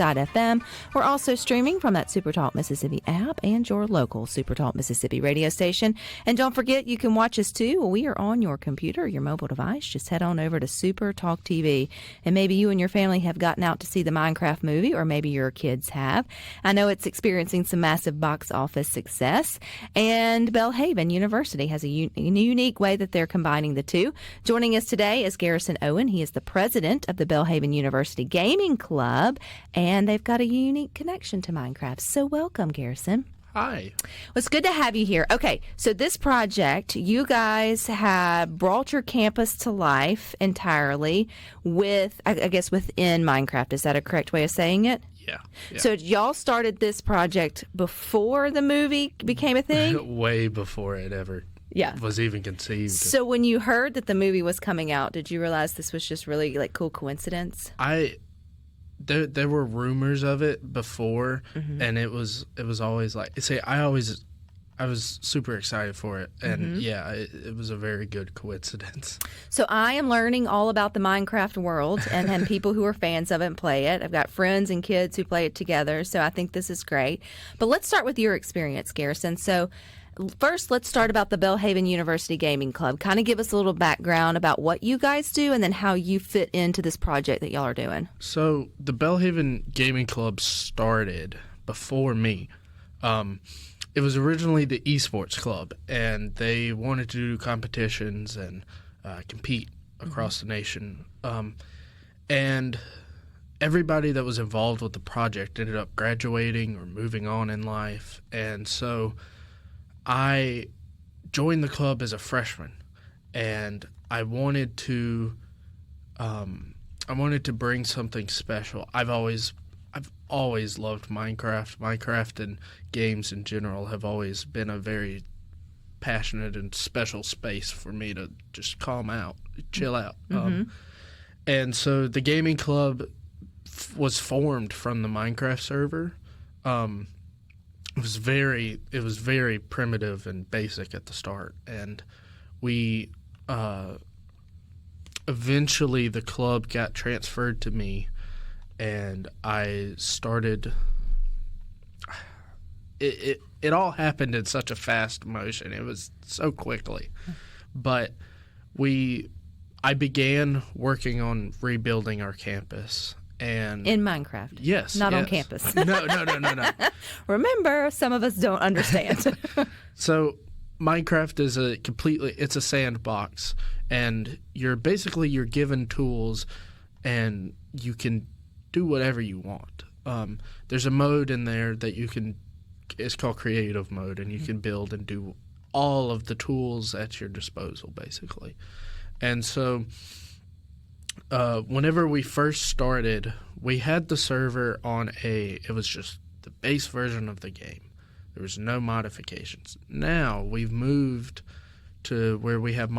supertalk.fm. We're also streaming from that SuperTalk Mississippi app and your local SuperTalk Mississippi radio station. And don't forget, you can watch us too. We are on your computer, your mobile device. Just head on over to SuperTalk TV. And maybe you and your family have gotten out to see the Minecraft movie, or maybe your kids have. I know it's experiencing some massive box office success. And Belhaven University has a unique way that they're combining the two. Joining us today is Garrison Owen. He is the president of the Belhaven University Gaming Club, and they've got a unique connection to Minecraft. So welcome, Garrison. Hi. Well, it's good to have you here. Okay, so this project, you guys have brought your campus to life entirely with, I guess, within Minecraft. Is that a correct way of saying it? Yeah. So y'all started this project before the movie became a thing? Way before it ever was even conceived. So when you heard that the movie was coming out, did you realize this was just really like cool coincidence? There were rumors of it before, and it was always like, I was super excited for it, and it was a very good coincidence. So I am learning all about the Minecraft world and people who are fans of it and play it. I've got friends and kids who play it together, so I think this is great. But let's start with your experience, Garrison. So first, let's start about the Belhaven University Gaming Club. Kind of give us a little background about what you guys do and then how you fit into this project that y'all are doing. So the Belhaven Gaming Club started before me. It was originally the esports club, and they wanted to do competitions and compete across the nation. And everybody that was involved with the project ended up graduating or moving on in life. And so I joined the club as a freshman, and I wanted to bring something special. I've always loved Minecraft. Minecraft and games in general have always been a very passionate and special space for me to just calm out, chill out. And so the gaming club was formed from the Minecraft server. It was very primitive and basic at the start, and we eventually the club got transferred to me, and I started. It all happened in such a fast motion. It was so quickly, but I began working on rebuilding our campus. And in Minecraft? Yes. Not on campus. No. Remember, some of us don't understand. So Minecraft is it's a sandbox, and you're given tools, and you can do whatever you want. There's a mode in there that it's called creative mode, and you can build and do all of the tools at your disposal, basically. And so whenever we first started, we had the server on it was just the base version of the game. There was no modifications. Now we've moved to where we have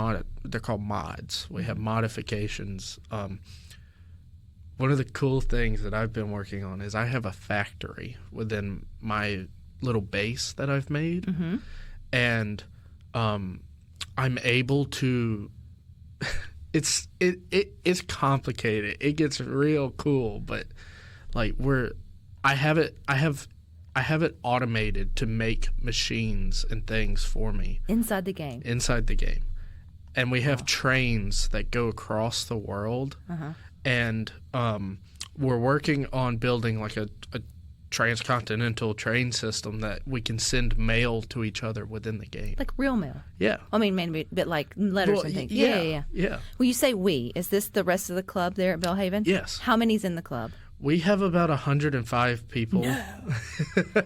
they're called mods. We have modifications. One of the cool things that I've been working on is I have a factory within my little base that I've made, and I'm able to It's complicated. It gets real cool, but like I have it automated to make machines and things for me inside the game. And we have trains that go across the world, and we're working on building like a transcontinental train system that we can send mail to each other within the game. Like real mail? Yeah. I mean, maybe a bit like letters and things. Yeah. Well, you say we. Is this the rest of the club there at Belhaven? Yes. How many's in the club? We have about 105 people. No.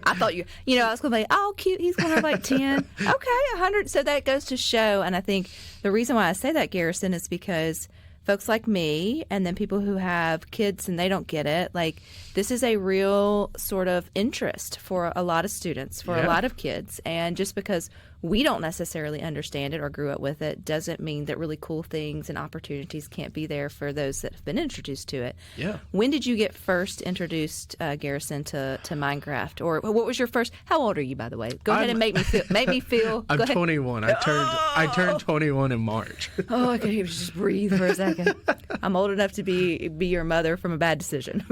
I thought I was going to be, oh, cute, he's going to have like 10. Okay, 100. So that goes to show, and I think the reason why I say that, Garrison, is because folks like me and then people who have kids and they don't get it, like this is a real sort of interest for a lot of students, for a lot of kids. And just because we don't necessarily understand it or grew up with it doesn't mean that really cool things and opportunities can't be there for those that have been introduced to it. Yeah. When did you get first introduced, Garrison, to Minecraft? Or what was your first? How old are you, by the way? Go ahead and make me feel. I'm 21. I turned 21 in March. Oh, I could hear you just breathe for a second. I'm old enough to be your mother from a bad decision.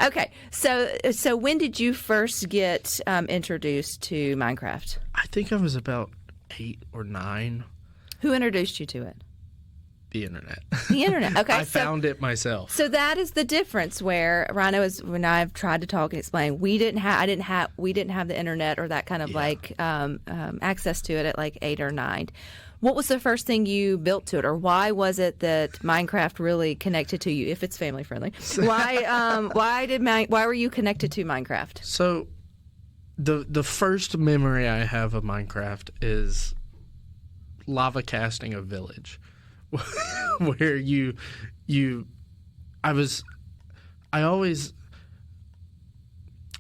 Okay, so when did you first get introduced to Minecraft? I think I was about 8 or 9. Who introduced you to it? The internet. The internet. Okay, I found it myself. So that is the difference. Where Rhino is, when I've tried to talk and explain, we didn't have the internet or that kind of access to it at like 8 or 9. What was the first thing you built to it, or why was it that Minecraft really connected to you? If it's family friendly, why were you connected to Minecraft? So, the first memory I have of Minecraft is lava casting a village, where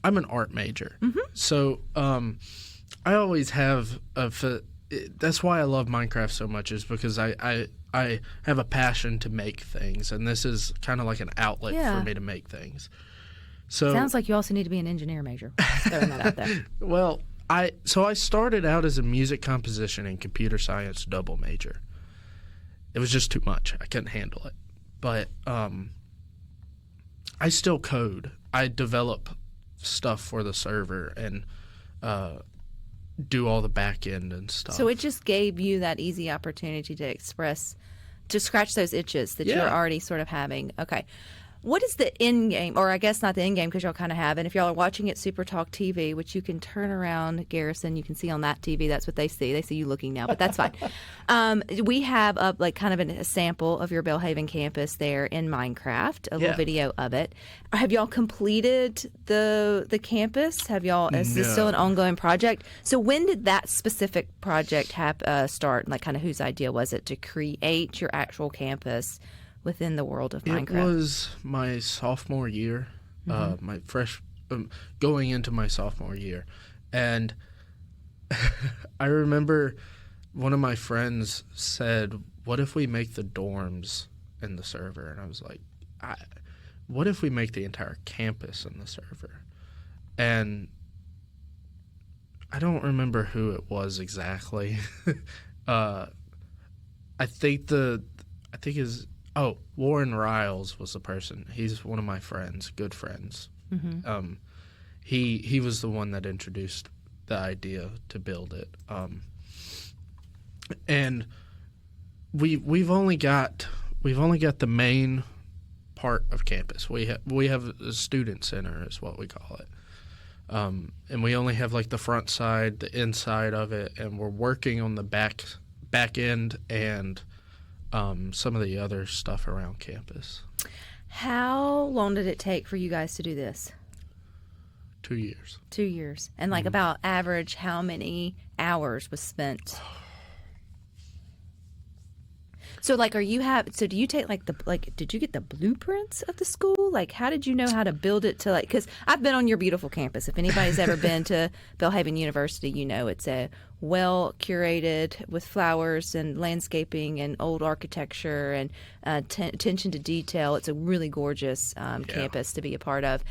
I'm an art major, so I always have that's why I love Minecraft so much, is because I have a passion to make things, and this is kind of like an outlet for me to make things. So sounds like you also need to be an engineer major. Throwing that out there. Well, I started out as a music composition and computer science double major. It was just too much. I couldn't handle it. But I still code. I develop stuff for the server and do all the back end and stuff. So it just gave you that easy opportunity to scratch those itches that you're already sort of having. Okay. What is the end game, or I guess not the end game because y'all kind of have it. If y'all are watching at SuperTalk TV, which you can turn around, Garrison, you can see on that TV. That's what they see. They see you looking now, but that's fine. We have up like kind of a sample of your Belhaven campus there in Minecraft, a little video of it. Have y'all completed the campus? Is this still an ongoing project? So when did that specific project start? Like, kind of whose idea was it to create your actual campus within the world of Minecraft? It was my sophomore year, going into my sophomore year. And I remember one of my friends said, what if we make the dorms in the server? And I was like, what if we make the entire campus in the server? And I don't remember who it was exactly. Warren Riles was the person. He's one of my friends, good friends. Mm-hmm. He was the one that introduced the idea to build it. And we've only got the main part of campus. We have a student center is what we call it. And we only have like the front side, the inside of it, and we're working on the back end and some of the other stuff around campus. How long did it take for you guys to do this? 2 years. 2 years. And like about average, how many hours was spent? So like, do you take did you get the blueprints of the school? Like, how did you know how to build it to because I've been on your beautiful campus. If anybody's ever been to Belhaven University, you know it's a well curated with flowers and landscaping and old architecture and attention to detail. It's a really gorgeous campus to be a part of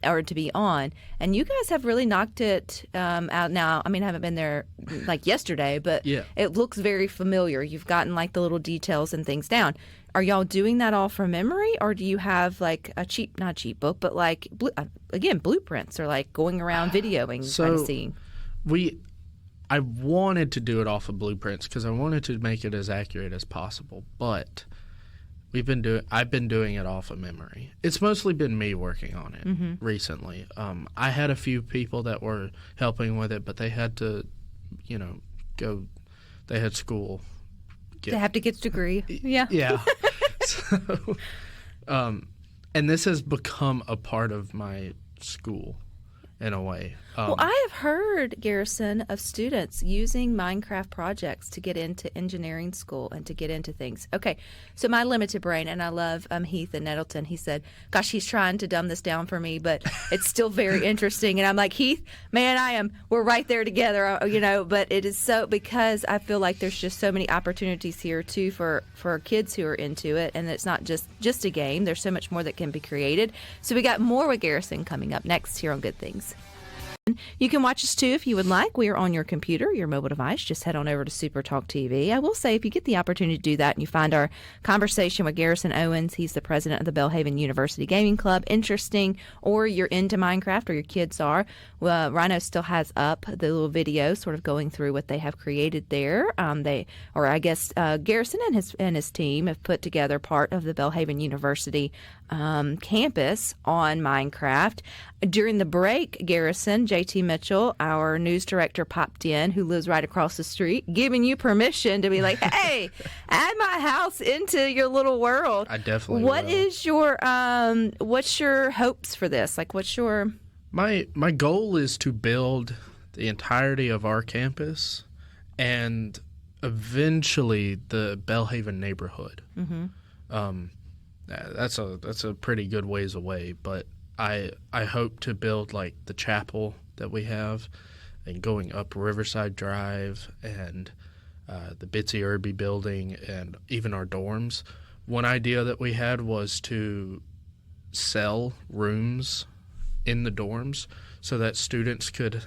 or to be on. And you guys have really knocked it out now. I mean, I haven't been there like yesterday, but it looks very familiar. You've gotten like the little details and things down. Are y'all doing that all from memory, or do you have like not a cheat book, but like blueprints, or like going around videoing, kind of seeing? I wanted to do it off of blueprints because I wanted to make it as accurate as possible, but I've been doing it off of memory. It's mostly been me working on it recently. I had a few people that were helping with it, but they had to, go. They had school. They have to get a degree. Yeah. Yeah. So, and this has become a part of my school in a way. Well, I have heard, Garrison, of students using Minecraft projects to get into engineering school and to get into things. Okay, so my limited brain, and I love Heath and Nettleton, he said, gosh, he's trying to dumb this down for me, but it's still very interesting. And I'm like, Heath, man, we're right there together, but it is so, because I feel like there's just so many opportunities here, too, for kids who are into it, and it's not just a game. There's so much more that can be created. So we got more with Garrison coming up next here on Good Things. You can watch us too if you would like. We are on your computer, your mobile device. Just head on over to SuperTalk TV. I will say, if you get the opportunity to do that and you find our conversation with Garrison Owens, he's the president of the Belhaven University Gaming Club, interesting, or you're into Minecraft, or your kids are, Rhino still has up the little video sort of going through what they have created there. Garrison and his team have put together part of the Belhaven University campus on Minecraft. During the break, Garrison, JT Mitchell, our news director, popped in, who lives right across the street, giving you permission to be like, hey, add my house into your little world. I definitely What will. is your, what's your hopes for this? Like, what's your... My goal is to build the entirety of our campus and eventually the Belhaven neighborhood. Mm-hmm. That's a pretty good ways away, but I hope to build like the chapel that we have, and going up Riverside Drive, and the Bitsy Irby building, and even our dorms. One idea that we had was to sell rooms in the dorms so that students could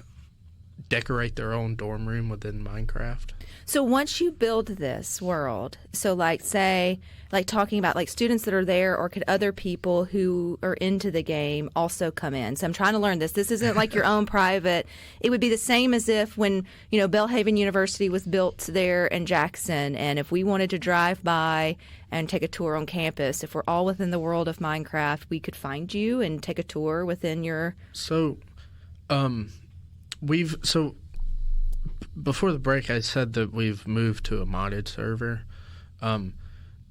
decorate their own dorm room within Minecraft. So once you build this world, so like say, like talking about like students that are there, or could other people who are into the game also come in? So I'm trying to learn this. This isn't like your own private. It would be the same as if when, Belhaven University was built there in Jackson, and if we wanted to drive by and take a tour on campus, if we're all within the world of Minecraft, we could find you and take a tour within your... Before the break, I said that we've moved to a modded server.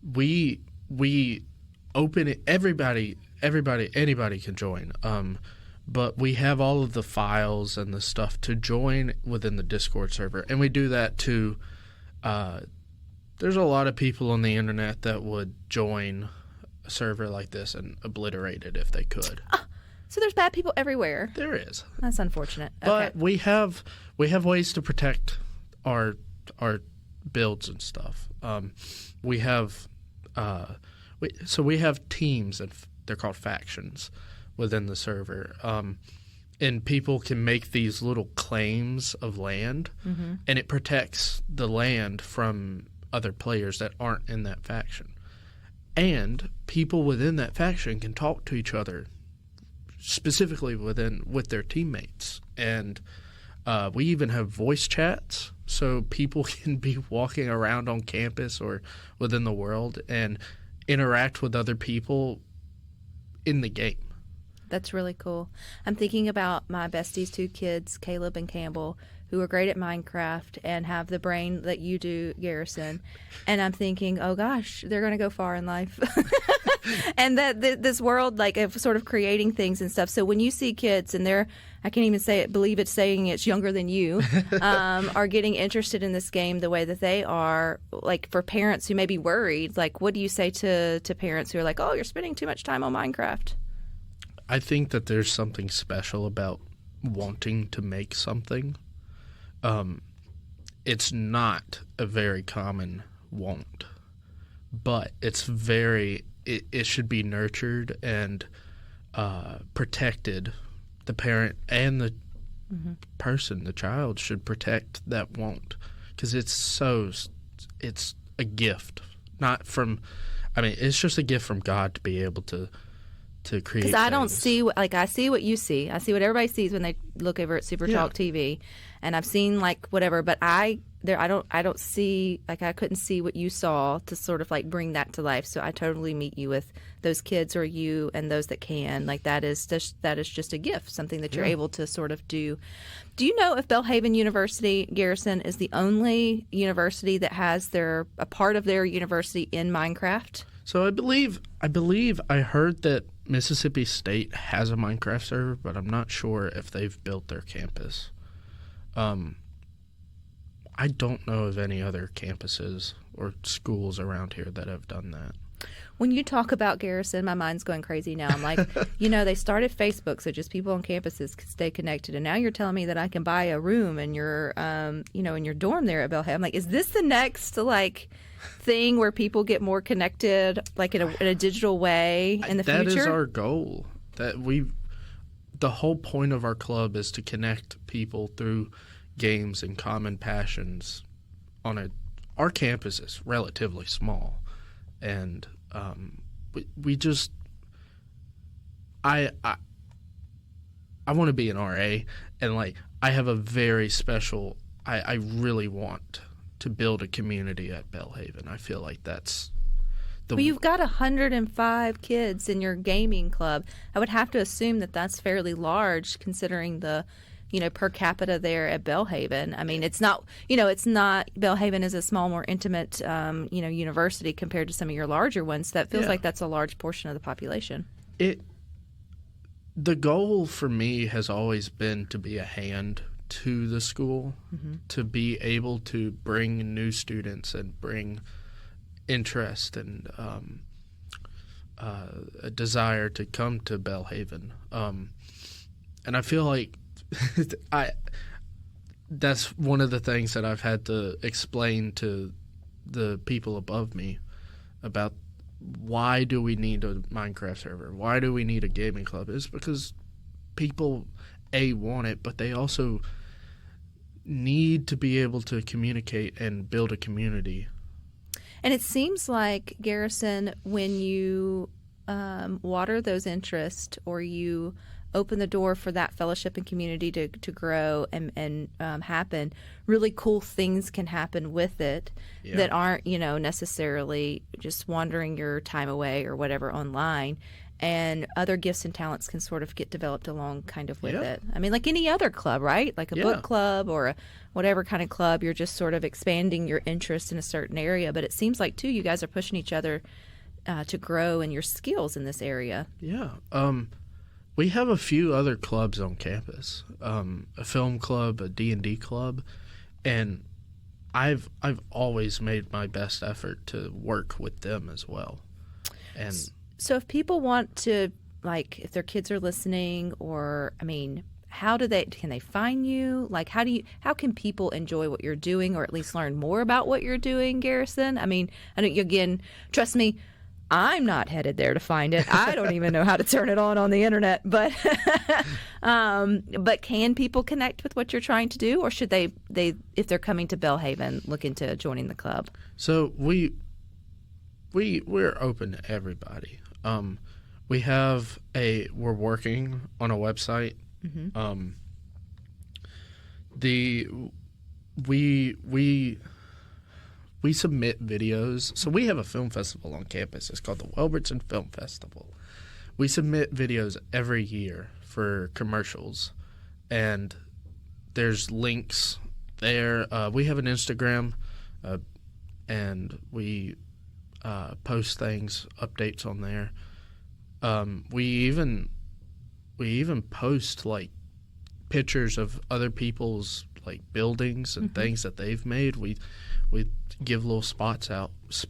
We open it. Anybody can join. But we have all of the files and the stuff to join within the Discord server, and we do that to. There's a lot of people on the internet that would join a server like this and obliterate it if they could. So there's bad people everywhere. There is. That's unfortunate. But Okay. we have ways to protect our builds and stuff. We have teams, and they're called factions within the server. And people can make these little claims of land, mm-hmm. and it protects the land from other players that aren't in that faction. And people within that faction can talk to each other, specifically with their teammates. And we even have voice chats, so people can be walking around on campus or within the world and interact with other people in the game. That's really cool. I'm thinking about my besties, 2 kids, Caleb and Campbell, who are great at Minecraft and have the brain that you do, Garrison. And I'm thinking, oh gosh, they're going to go far in life. And that this world, like, of sort of creating things and stuff. So when you see kids, and they're, I can't even believe it's saying it's younger than you, are getting interested in this game the way that they are, like, for parents who may be worried, like, what do you say to parents who are like, oh, you're spending too much time on Minecraft? I think that there's something special about wanting to make something. It's not a very common want, but it's it should be nurtured and protected. The parent and the mm-hmm. person, the child, should protect that want, because it's a gift, not from, it's just a gift from God to be able to create. Because I don't see, I see what you see. I see what everybody sees when they look over at SuperTalk TV, and I've seen like whatever, but I don't see, like, I couldn't see what you saw to sort of like bring that to life. So I totally meet you with those kids, or you and those that can. Like, that is just a gift, something that you're able to sort of do. Do you know if Belhaven University, Garrison, is the only university that has a part of their university in Minecraft? So I believe I heard that Mississippi State has a Minecraft server, but I'm not sure if they've built their campus. I don't know of any other campuses or schools around here that have done that. When you talk about Garrison, my mind's going crazy now. I'm like, they started Facebook, so just people on campuses could stay connected. And now you're telling me that I can buy a room in your, in your dorm there at Belhaven. I'm like, is this the next, like, thing where people get more connected, like in a digital way in the future? That is our goal. That the whole point of our club is to connect people through games and common passions. Our campus is relatively small, and we just I want to be an RA, and like I have a very special. I really want to build a community at Belhaven. I feel like that's. Well, you've got 105 kids in your gaming club. I would have to assume that that's fairly large, considering the, per capita there at Belhaven. I mean, it's not. Belhaven is a small, more intimate, university compared to some of your larger ones. That feels like that's a large portion of the population. The goal for me has always been to be a hand to the school, to be able to bring new students and bring interest and a desire to come to Belhaven, and I feel like that's one of the things that I've had to explain to the people above me about why do we need a Minecraft server, why do we need a gaming club, is because people want it, but they also need to be able to communicate and build a community. And it seems like, Garrison, when you water those interests, or you open the door for that fellowship and community to grow and happen, really cool things can happen with it that aren't, necessarily just wandering your time away or whatever online. And other gifts and talents can sort of get developed along kind of with it. I mean, like any other club, right? Like a book club or whatever kind of club, you're just sort of expanding your interest in a certain area. But it seems like, too, you guys are pushing each other to grow in your skills in this area. Yeah. We have a few other clubs on campus, a film club, a D&D club, and I've always made my best effort to work with them as well. And so if people want to, like, if their kids are listening, or, I mean, can they find you? Like, how can people enjoy what you're doing, or at least learn more about what you're doing, Garrison? I mean, again, trust me, I'm not headed there to find it. I don't even know how to turn it on the internet, but can people connect with what you're trying to do, or should they if they're coming to Belhaven, look into joining the club? So we're open to everybody. We're working on a website. We submit videos. So we have a film festival on campus. It's called the Welberton Film Festival. We submit videos every year for commercials, and there's links there. We have an Instagram, and we post things, updates on there. We even post like pictures of other people's like buildings and things that they've made. We give little spotlights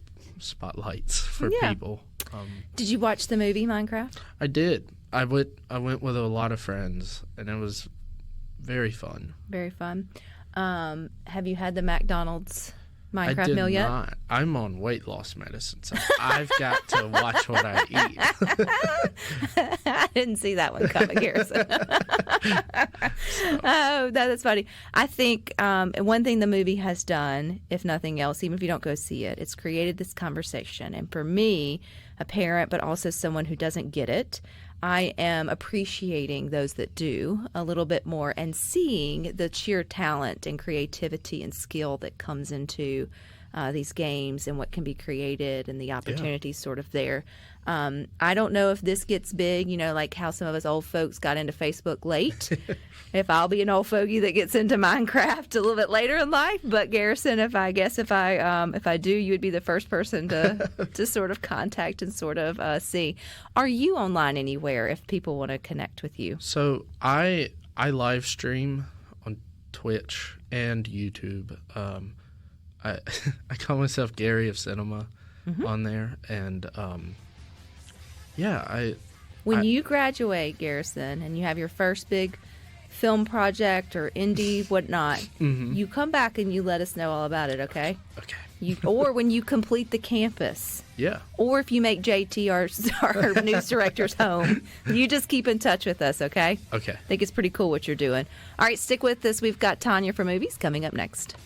for people. Did you watch the movie Minecraft? I did. I went with a lot of friends, and it was very fun. Very fun. Have you had the McDonald's Minecraft meal yet? I did not. I'm on weight loss medicine, so I've got to watch what I eat. I didn't see that one coming, Garrison. Oh, that's funny. I think one thing the movie has done, if nothing else, even if you don't go see it, it's created this conversation. And for me, a parent, but also someone who doesn't get it, I am appreciating those that do a little bit more, and seeing the sheer talent and creativity and skill that comes into these games and what can be created and the opportunities sort of there. I don't know if this gets big, like how some of us old folks got into Facebook late. If I'll be an old fogey that gets into Minecraft a little bit later in life, but Garrison, if I do, you would be the first person to sort of contact and sort of see. Are you online anywhere if people want to connect with you? So I live stream on Twitch and YouTube. I call myself Gary of Cinema on there, and when you graduate, Garrison, and you have your first big film project or indie whatnot, you come back and you let us know all about it, okay? Okay. Or when you complete the campus. Yeah. Or if you make JT our news director's home. You just keep in touch with us, okay? Okay. I think it's pretty cool what you're doing. All right, stick with us. We've got Tanya for Movies coming up next.